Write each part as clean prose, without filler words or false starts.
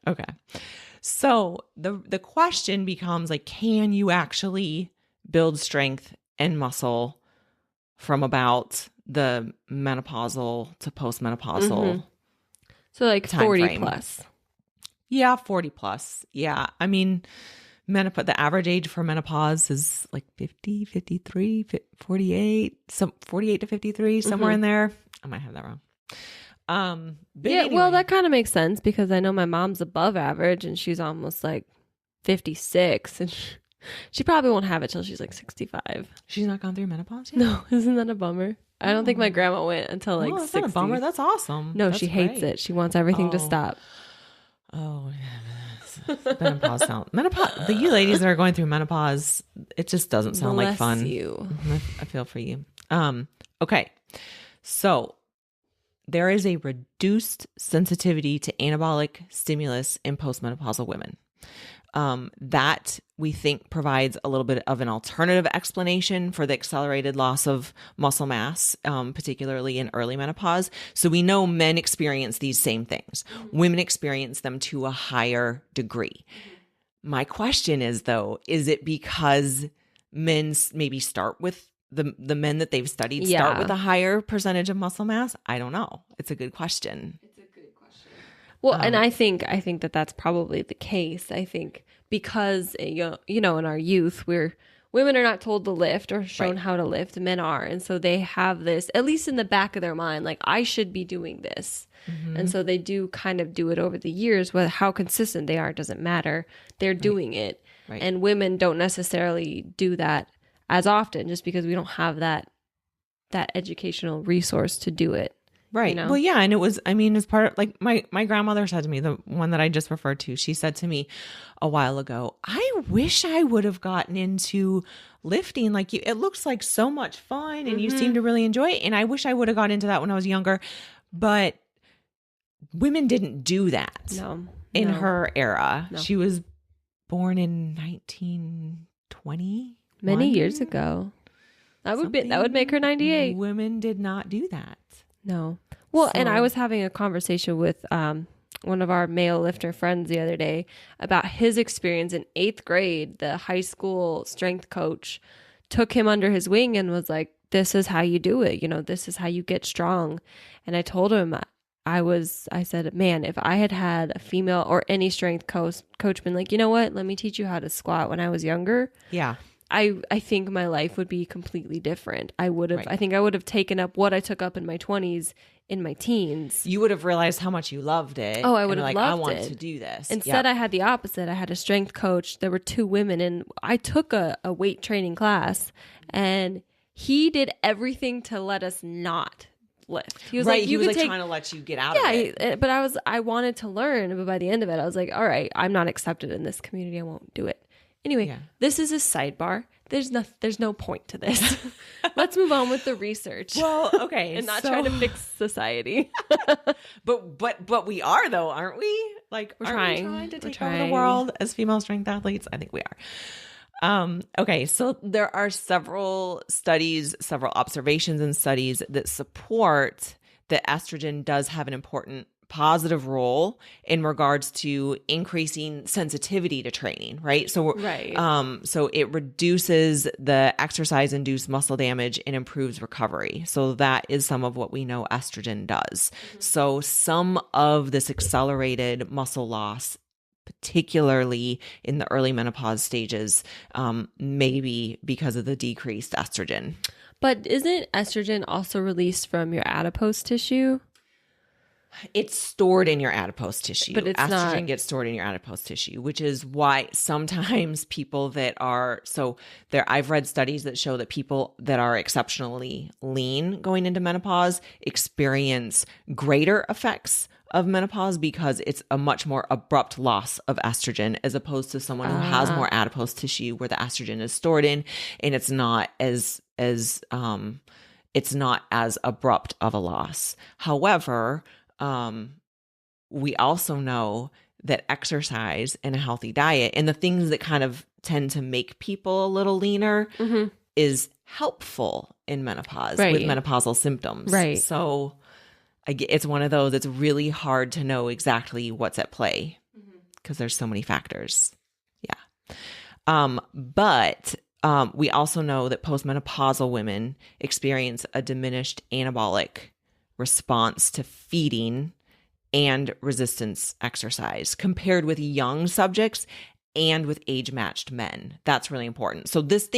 Okay. So the question becomes like, can you actually build strength and muscle from about the menopausal to postmenopausal So like time 40 frame? plus. Yeah, 40 plus. Yeah. I mean, the average age for menopause is like 50, 53, 48, 48 to 53, somewhere in there. I might have that wrong. But Yeah, anyway. well, that kind of makes sense because I know my mom's above average and she's almost like 56 and she probably won't have it till she's like 65. She's not gone through menopause yet? No, isn't that a bummer? I don't think my grandma went until like that's 60. not a bummer. That's awesome. No, That's she hates great. it. She wants everything to stop. Oh, menopause sound. Menopause. You ladies that are going through menopause, it just doesn't sound like fun. Bless you. I feel for you. Okay. So there is a reduced sensitivity to anabolic stimulus in postmenopausal women. That we think provides a little bit of an alternative explanation for the accelerated loss of muscle mass, particularly in early menopause. So we know men experience these same things. Women experience them to a higher degree. My question is, though, is it because men maybe start with the men that they've studied start with a higher percentage of muscle mass? I don't know. It's a good question. Well, and I think that that's probably the case. I think because you know in our youth women are not told to lift or shown how to lift, men are, and so they have this at least in the back of their mind, like I should be doing this, and so they do kind of do it over the years. Whether how consistent they are doesn't matter. They're doing it, and women don't necessarily do that as often, just because we don't have that educational resource to do it. Right. You know? Well, yeah. And it was, I mean, as part of like my grandmother said to me, the one that I just referred to, she said to me a while ago, I wish I would have gotten into lifting. Like it looks like so much fun and you seem to really enjoy it. And I wish I would have got into that when I was younger, but women didn't do that in her era. No. She was born in 1920. Many years ago. That would make her 98. Women did not do that. No. Well, and I was having a conversation with one of our male lifter friends the other day about his experience in 8th grade. The high school strength coach took him under his wing and was like, this is how you do it. You know, this is how you get strong. And I told him, I said, man, if I had a female or any strength coach been like, you know what, let me teach you how to squat when I was younger. Yeah. I think my life would be completely different. I think I would have taken up what I took up in my 20s in my teens. You would have realized how much you loved it. Oh, I would have loved I want to do this. Instead, I had the opposite. I had a strength coach. There were 2 women, and I took a weight training class, and he did everything to let us not lift. He was like, trying to let you get out of it. Yeah, but I wanted to learn, but by the end of it, I was like, all right, I'm not accepted in this community. I won't do it. Anyway, This is a sidebar. There's no point to this. Let's move on with the research. Well, okay. And not try to fix society. but we are though, aren't we? Like we're trying to take over the world as female strength athletes. I think we are. Okay, so there are several observations and studies that support that estrogen does have an important positive role in regards to increasing sensitivity to training, right? So, so it reduces the exercise-induced muscle damage and improves recovery. So that is some of what we know estrogen does. So some of this accelerated muscle loss, particularly in the early menopause stages, maybe because of the decreased estrogen. But isn't estrogen also released from your adipose tissue? It's stored in your adipose tissue. But estrogen gets stored in your adipose tissue, which is why sometimes people that are I've read studies that show that people that are exceptionally lean going into menopause experience greater effects of menopause because it's a much more abrupt loss of estrogen as opposed to someone who has more adipose tissue where the estrogen is stored in, and it's not as abrupt of a loss. However, we also know that exercise and a healthy diet and the things that kind of tend to make people a little leaner is helpful in menopause with menopausal symptoms. Right. So it's one of those, it's really hard to know exactly what's at play. Mm-hmm. because there's so many factors. Yeah. But we also know that postmenopausal women experience a diminished anabolic response to feeding and resistance exercise compared with young subjects and with age-matched men. That's really important. So this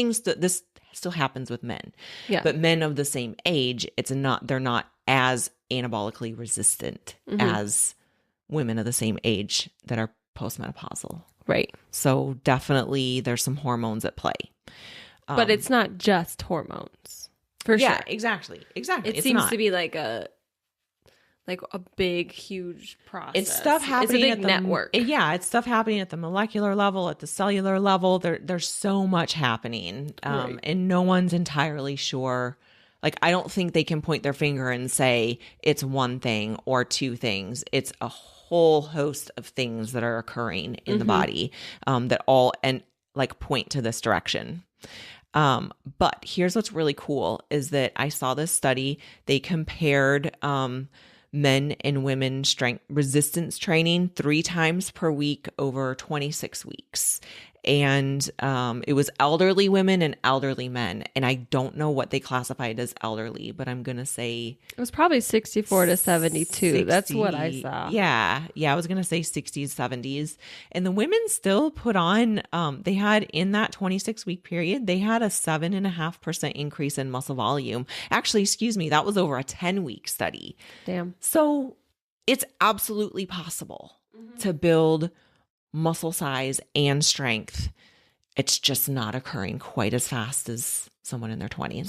still happens with men. Yeah. But men of the same age, they're not as anabolically resistant as women of the same age that are postmenopausal. Right. So definitely there's some hormones at play. But it's not just hormones. For sure. Yeah, exactly. It seems to be like a big, huge process. It's stuff happening at the network. It's stuff happening at the molecular level, at the cellular level. There's so much happening, Right. and no one's entirely sure. Like, I don't think they can point their finger and say it's one thing or two things. It's a whole host of things that are occurring in the body that all point to this direction. But here's what's really cool is that I saw this study. They compared men and women strength resistance training 3 times per week over 26 weeks. And it was elderly women and elderly men. And I don't know what they classified as elderly, but I'm going to say it was probably 64 to 72. 60, That's what I saw. Yeah. I was going to say 60s, 70s. And the women still put on, they had in that 26-week period, they had a 7.5% increase in muscle volume. Actually, excuse me, that was over a 10-week study. Damn. So it's absolutely possible to build muscle size and strength. It's just not occurring quite as fast as someone in their 20s.